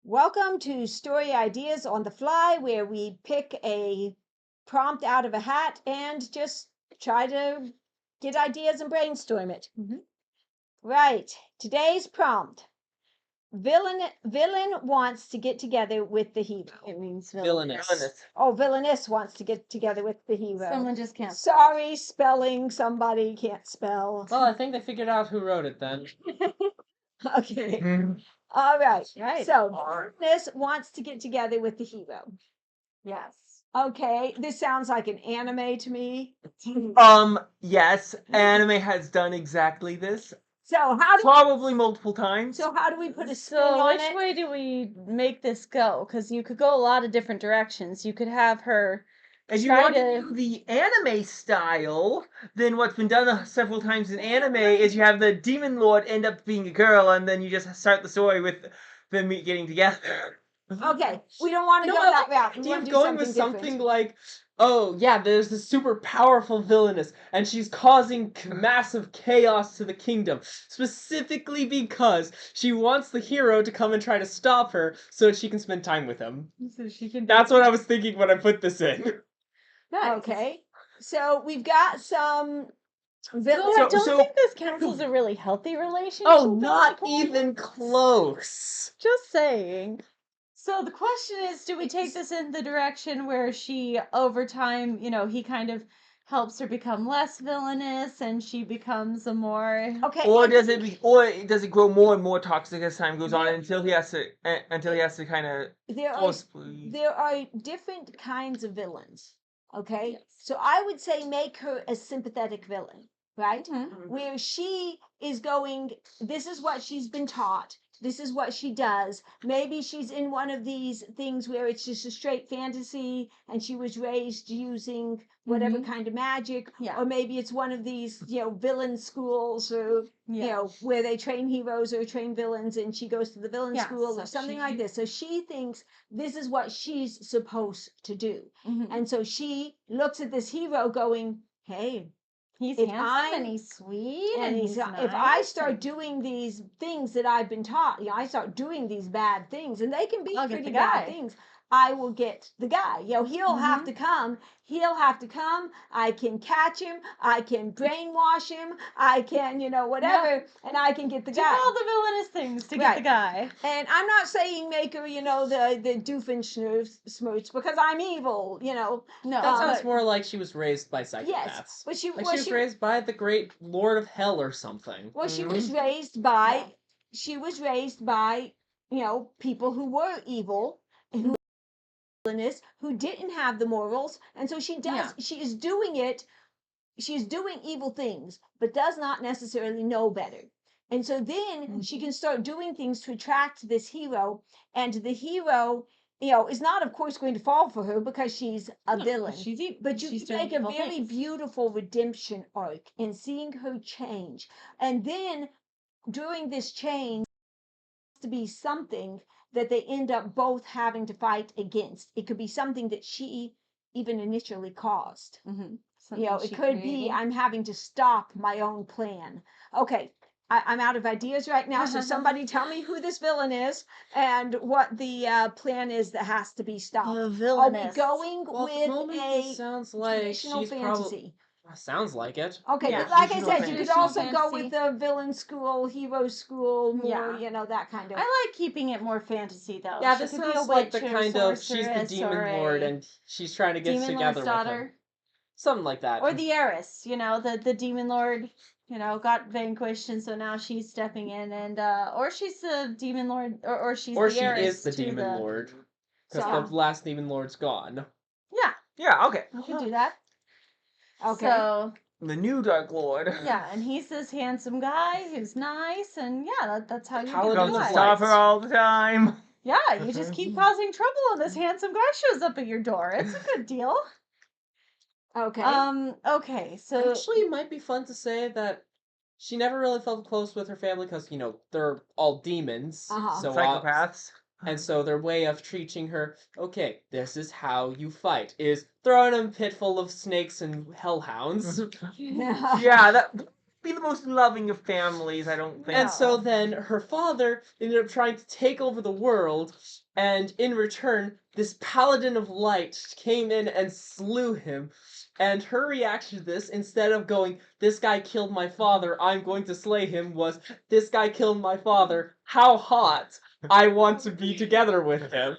Welcome to Story Ideas on the Fly, where we pick a prompt out of a hat and just try to get ideas and brainstorm it. Right. Today's prompt. Villain wants to get together with the hero. It means Villainess. Oh, Villainess wants to get together with the hero. Someone just can't. Sorry, spelling. Somebody can't spell. Well, I think they figured out who wrote it then. Okay. All right. Right. So, Villainess wants to get together with the hero. Yes. Okay, this sounds like an anime to me. Yes, anime has done exactly this. So how do Probably multiple times. so how do we put a spin So on which it? way do we make this go? Because you could go a lot of different directions. You could have her. If you try want to to- do the anime style, then what's been done several times in anime is you have the demon lord end up being a girl, and then you just start the story with them getting together. Okay, we don't want to No, go I that like route. the We idea want of to do going something with something different. like, oh yeah, there's this super powerful villainess, and she's causing massive chaos to the kingdom, specifically because she wants the hero to come and try to stop her so that she can spend time with him. So she can. That's what I was thinking when I put this in. Nice. Okay, so we've got some So villains. I don't think this counts as a really healthy relationship. Oh, at not this point. even close. Just saying. So the question is, do we take this in the direction where she, over time, he kind of helps her become less villainous, and she becomes a more. Okay, Or and does it grow more and more toxic as time goes on until he has to kind of there are forcefully. there are different kinds of villains. Okay, Yes. so I would say make her a sympathetic villain, right? Mhm. Where she is going, this is what she's been taught, this is what she does. Maybe she's in one of these things where it's just a straight fantasy and she was raised using whatever kind of magic, Yeah. or maybe it's one of these, villain schools, or Yeah. where they train heroes or train villains, and she goes to the villain Yeah, school so or something she- like this. So she thinks this is what she's supposed to do. Mhm. And so she looks at this hero going, hey, He's if handsome I'm- and he's sweet and he's if I nice start and- doing these things that I've been taught, I start doing these bad things, and they can be I'll get pretty the guy. bad things, I will get the guy. He'll have to come. He'll have to come. I can catch him. I can brainwash him. I can, whatever, and I can get the do guy. all the villainous things to get Right. the guy. And I'm not saying make her, the Doofenshmirtz, because I'm evil, No, That sounds but more like she was raised by psychopaths. Yes, but she Like well, she was raised by the great Lord of Hell or something. Well, she was raised by people who were evil and who villainous, who didn't have the morals, and so she is doing it. She's doing evil things, but does not necessarily know better. And so then she can start doing things to attract this hero, and the hero, is not, of course, going to fall for her because she's a villain. She's evil. But you She's can make doing a evil very things. beautiful redemption arc in seeing her change. And then during this change, to be something that they end up both having to fight against. It could be something that she even initially caused. It could be I'm having to stop my own plan. Okay, I'm out of ideas right now, so somebody tell me who this villain is and what the plan is that has to be stopped. Are we Villainous. going Well, at the with moment, a this sounds like traditional she's fantasy? probably sounds like it. Okay, Yeah, but like I traditional said, you could fantasy. also go Fantasy. with the villain school, hero school, more, Yeah. that kind of. I like keeping it more fantasy though. Yeah, She this could be a sounds like the witch or kind of she's the sorceress demon or lord a and she's trying to get demon together lord's with daughter. him. Something like that. Or the heiress, the demon lord, got vanquished, and so now she's stepping in, and or she's the demon lord, or she's or the she heiress is the to demon lord. Because So- the last demon lord's gone. Yeah, Yeah, okay. we could do that. Okay. So The new Dark Lord. yeah, and he's this handsome guy who's nice, and yeah, that's how you do Paladin Comes of to it. stop light. her all the time. Yeah, you just keep causing trouble, and this handsome guy shows up at your door. It's a good deal. Okay. Okay, so Actually, it might be fun to say that she never really felt close with her family because, they're all demons. Uh-huh. So, Psychopaths. and so their way of treating her, okay, this is how you fight, is throw in a pit full of snakes and hellhounds. Yeah, be the most loving of families, I don't think. And so then her father ended up trying to take over the world, and in return, this paladin of light came in and slew him. And her reaction to this, instead of going, "This guy killed my father, I'm going to slay him," was, "This guy killed my father, how hot, I want to be together with him."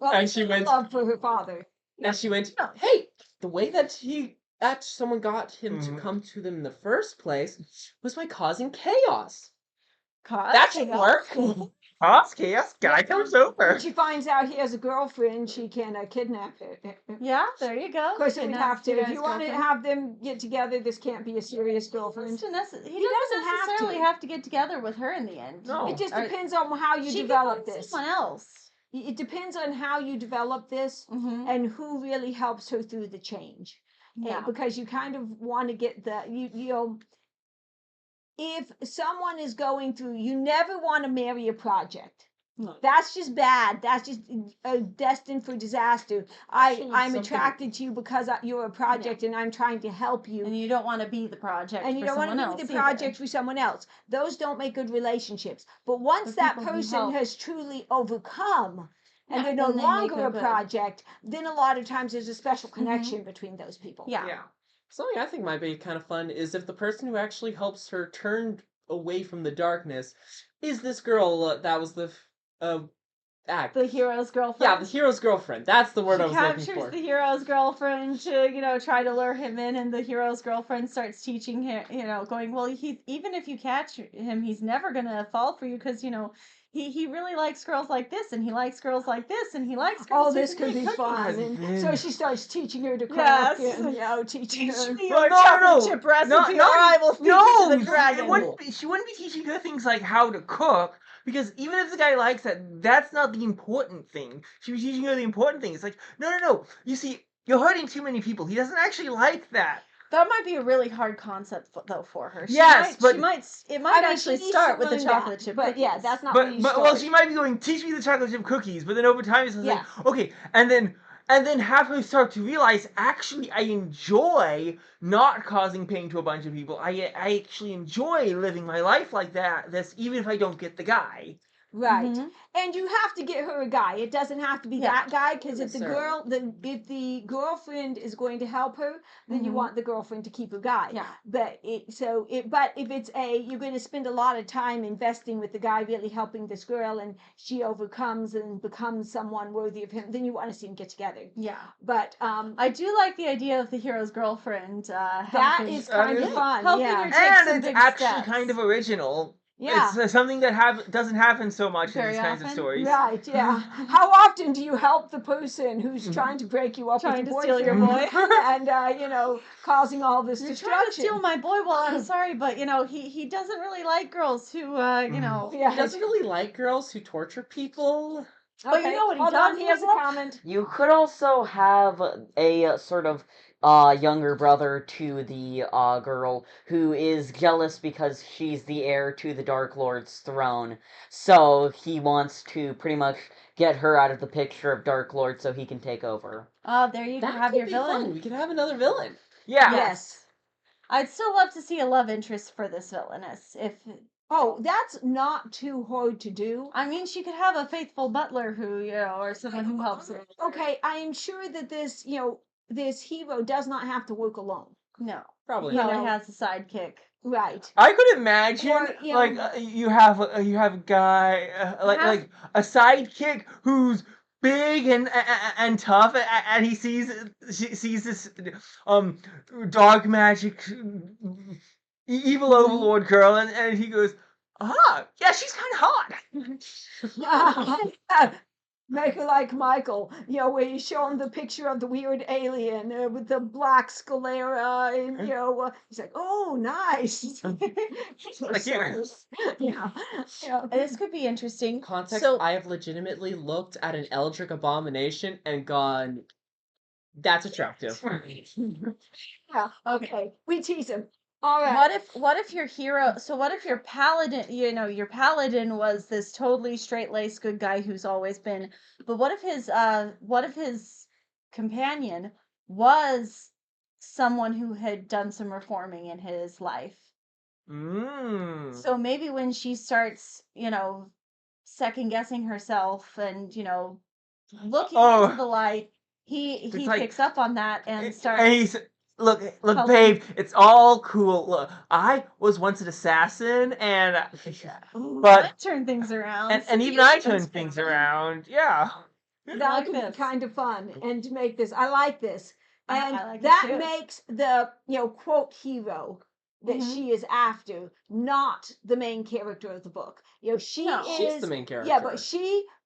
Well, And it's she went, love for her father. and she went, "Hey, the way that someone got him to Mhm. come to them in the first place was by causing chaos. Cause That should chaos. work." Chaos guy comes over. When she finds out he has a girlfriend, she can kidnap her. Yeah, there you go. Of course, it would Kidnap have to. your If guy's you want to girlfriend. have them get together, this can't be a serious He girlfriend. doesn't doesn't have necessarily to. have to get together with her in the end. No. It just Or depends on how you she could develop find this. someone else. It depends on how you develop this Mm-hmm. and who really helps her through the change. Yeah. Because you kind of want to get you know, if someone is going through, you never want to marry a project. No. That's just bad. That's just destined for disaster. Actually, I'm something- attracted to you because you're a project and I'm trying to help you. And you don't want to be the project And you for don't want someone to else be the either. project for someone else. Those don't make good relationships. But once The that people who person help. has truly overcome and Yeah, they're no then they make longer a a good- project, then a lot of times there's a special connection between those people. Yeah. Something I think might be kind of fun is if the person who actually helps her turn away from the darkness is this girl that was the act. The hero's girlfriend. Yeah, the hero's girlfriend. That's the word I was looking captures for. the hero's girlfriend to, try to lure him in, and the hero's girlfriend starts teaching him, going, well, he even if you catch him, he's never gonna fall for you because, he really likes girls like this, and he likes girls like this, and he likes girls Oh, who this can could make be cookies. fun. And And so then- she starts teaching her to cook Yes. and, teaching her. Your No, chocolate no, chip recipe, no, or I will feed you No, to the dragon. she wouldn't be teaching her things like how to cook, because even if the guy likes that, that's not the important thing. She was teaching her the important thing. It's like, no. You see, you're hurting too many people. He doesn't actually like that. That might be a really hard concept, though, for her. Yes, but- it might I mean, actually she needs start to with the learn chocolate that, chip but cookies. yeah, that's not where you But start. well, she might be going, teach me the chocolate chip cookies, but then over time it's Yeah. like, okay, and then have her start to realize, actually, I enjoy not causing pain to a bunch of people. I actually enjoy living my life like that. This even if I don't get the guy. Right. Mhm. And you have to get her a guy. It doesn't have to be Yeah. that guy, because if Necessarily. if the girlfriend is going to help her, then you Mhm. want the girlfriend to keep a guy. Yeah. But if it's you're going to spend a lot of time investing with the guy really helping this girl, and she overcomes and becomes someone worthy of him, then you want to see them get together. Yeah. But I do like the idea of the hero's girlfriend that helping, is kind of Yeah. fun. helping Yeah. her take And some it's big actually steps. kind of original. Yeah. It's something that doesn't happen so much in Very these kinds of often? stories. Right, yeah. How often do you help the person who's trying to break you up Trying with to steal your boyfriend boy. and causing all this You're trying to destruction? steal my boy. Well, I'm sorry, but he doesn't really like girls who Yeah. He doesn't really like girls who torture people. But you know what he hold does, on, he has a Hazel? comment. You could also have a sort of younger brother to the girl who is jealous because she's the heir to the Dark Lord's throne. So he wants to pretty much get her out of the picture of Dark Lord so he can take over. Oh, there you That have could your be villain. fun. We could have another villain. Yeah. Yes. I'd still love to see a love interest for this villainess. Oh, that's not too hard to do. I mean, she could have a faithful butler who, or someone who helps her. Okay, I am sure that this hero does not have to work alone. No, Probably he You not. probably know. has a sidekick. Right. I could imagine, Or, you like, know- you have a guy like a sidekick who's big and tough, and he sees this dog magic evil overlord girl, and he goes, yeah, she's kind of hot. Make her like Michael, where you show him the picture of the weird alien with the black sclera, and he's like, "Oh, nice." Like, Yeah. This could be interesting. Context, So, I have legitimately looked at an Eldritch abomination and gone, that's attractive. Yeah. Okay. We tease him. All right. what if your hero? So what if your paladin? Your paladin was this totally straight-laced good guy who's always been. But what if his companion was someone who had done some reforming in his life? So maybe when she starts, second guessing herself and, looking into the light, he like- picks up on that and And starts. he's look, helping- babe, it's all cool. Look, I was once an assassin, and I turn things around. and so even you I should turn spend things it. around. Yeah. That like could this. be kind of fun, and to make this, I like this, and I like it that too. makes the quote hero that Mhm. she is after not the main character of the book. She No. is She's the main character. Yeah, but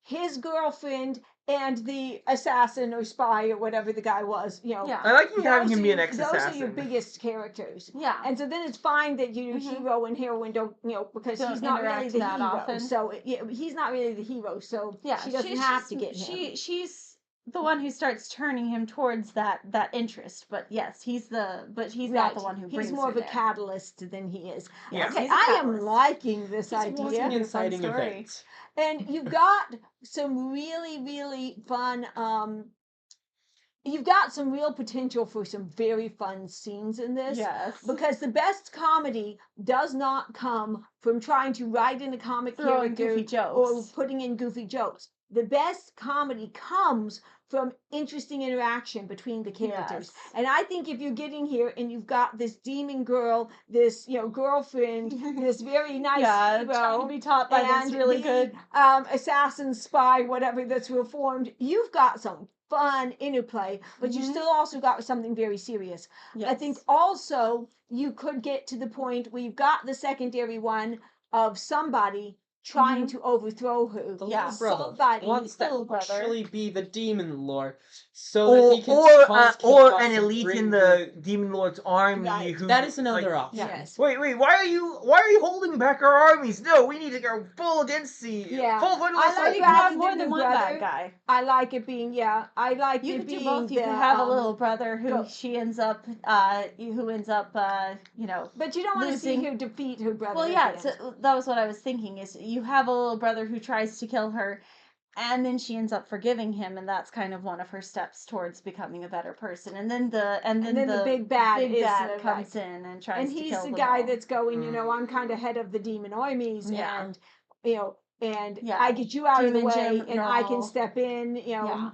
his girlfriend, and the assassin or spy or whatever the guy was. Yeah. I like you having him be an Those are your ex-assassin. biggest characters. Yeah. And so then it's fine that your Mhm. hero and heroine don't, because Don't he's not really interact the that hero. often. So he's not really the hero. So Yeah, she doesn't have to get him. She's the one who starts turning him towards that interest. But yes, he's not the one who brings He's more her of a there. catalyst than he is. Yes, Okay, he's a I am catalyst. liking this He's idea. walking Fun inciting story. event. And you've got some really, really fun. You've got some real potential for some very fun scenes in this. Yes. Because the best comedy does not come from trying to write in a comic Throwing character goofy jokes. or putting in goofy jokes. The best comedy comes from interesting interaction between the characters. Yes. And I think if you're getting here and you've got this demon girl, this girlfriend, this very nice trying hero, to be taught by this and really the, good. assassin spy, whatever that's reformed, you've got some fun interplay, but you Mhm. still also got something very serious. Yes. I think also you could get to the point where you've got the secondary one of somebody trying Mhm. to overthrow her. The Yeah, little brother somebody- wants to little brother. actually be the demon lord, so that he can cause or chaos an and elite bring in the demon lord's army. Right. Who That is another like, option. Yes. Wait, why are you holding back our armies? No, we need to go full against the Yeah. full I So like you rather can have than more the than one brother, bad guy. I like it being I like You it could do being both. You the, could have a little brother who go- she ends up, who ends up, But you don't want to see losing. her defeat her brother. Well, at yeah, the end. so that was what I was thinking. Is you have a little brother who tries to kill her, and then she ends up forgiving him, and that's kind of one of her steps towards becoming a better person. And then the big bad is comes in and tries and to he's kill the them guy all. that's going, I'm kind of head of the demon armies, Yeah. and and Yeah. I get you out of the Demon way, and I can general. step in, Yeah.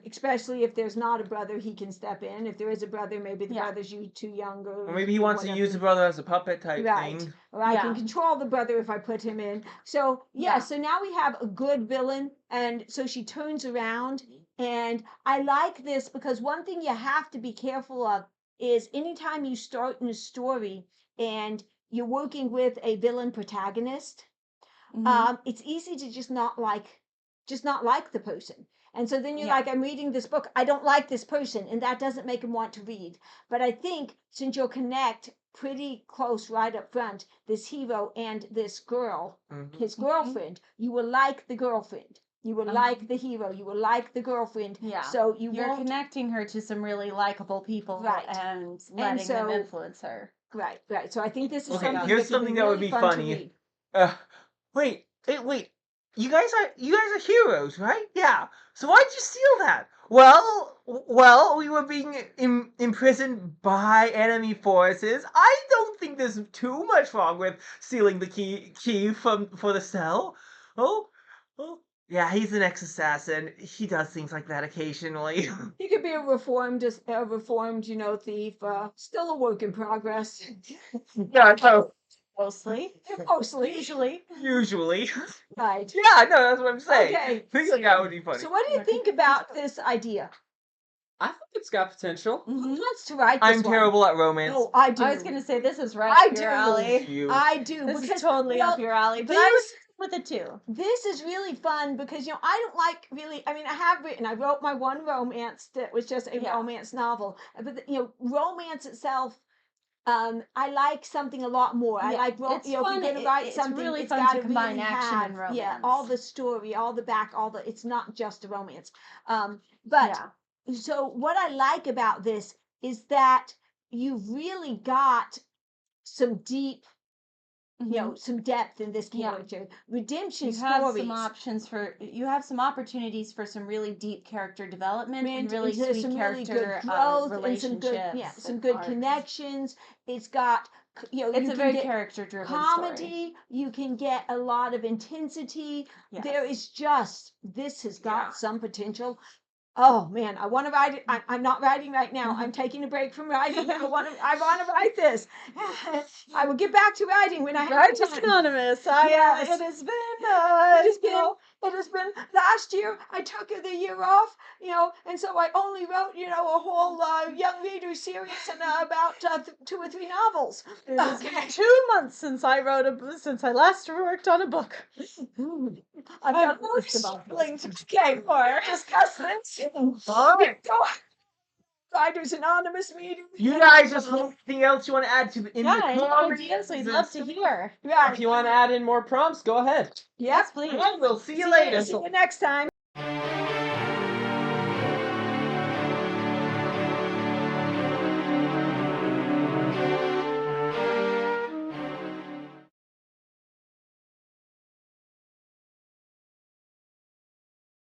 especially if there's not a brother, he can step in. If there is a brother, maybe the Yeah. brother's too young, or maybe he wants to use the brother as a puppet type Right. thing. Or I Yeah. can control the brother if I put him in. So Yeah. so now we have a good villain, and so she turns around, and I like this because one thing you have to be careful of is anytime you start in a story and you're working with a villain protagonist, Mhm. it's easy to just not like the person. And so then you're Yeah. like, I'm reading this book, I don't like this person, and that doesn't make him want to read. But I think since you'll connect pretty close right up front, this hero and this girl, his girlfriend, you will like the girlfriend. You will like the hero. You will like the girlfriend. Yeah. So you're You're connecting her to some really likable people, Right. and letting them so- influence her. Right. So I think this is Okay, something here's that could something be that would really be fun to funny. read. Wait. You guys are heroes, right? Yeah. So why'd you steal that? Well, we were being imprisoned by enemy forces. I don't think there's too much wrong with stealing the key for the cell. Oh. Yeah, he's an ex-assassin. He does things like that occasionally. He could be a reformed thief. Still a work in progress. Yeah, so Mostly. Mostly. Usually. Right. yeah, no, that's what I'm saying. Okay. Things like that would be funny. So what do you think about this idea? I think it's got potential. Who Mhm. wants to write this I'm one? terrible at romance. Oh, I do. I was gonna say this is right I up do. your alley. You. I do. This because is totally well, up your alley. But I was this- with it too. This is really fun because I don't like really. I mean, I wrote my one romance that was just a Yeah. romance novel, but romance itself. I like something a lot more. I Yeah, like it's if you're fun. gonna write It's something, really it's fun got to combine really action have, and yeah, romance. all the story, all the back, it's not just a romance. But Yeah. so what I like about this is that you've really got some deep, Mhm. some depth in this Yeah. character. Redemption You have stories. some opportunities for some really deep character development and really into sweet some really character good growth and relationships. some good and connections. It's got It's you a can very get character-driven story. comedy, you can get a lot of intensity. Yes. There is just, this has got Yeah. some potential. Oh man, I want to write it. I'm not writing right now. I'm taking a break from writing. I want to write this. I will get back to writing when I have Writers time. Anonymous. Yes. It has been, It has been last year. I took the year off, and so I only wrote, a whole young reader series and about 2 or 3 novels. It has been 2 months since I last worked on a book. I've got a list about this. Okay, for discuss this. All right. Writers Anonymous meeting. You guys just have anything else you want to add to the Any comments? ideas? We'd love to hear. Yeah. If you want to add in more prompts, go ahead. Yes, please. Well, we'll see you See later. you next time.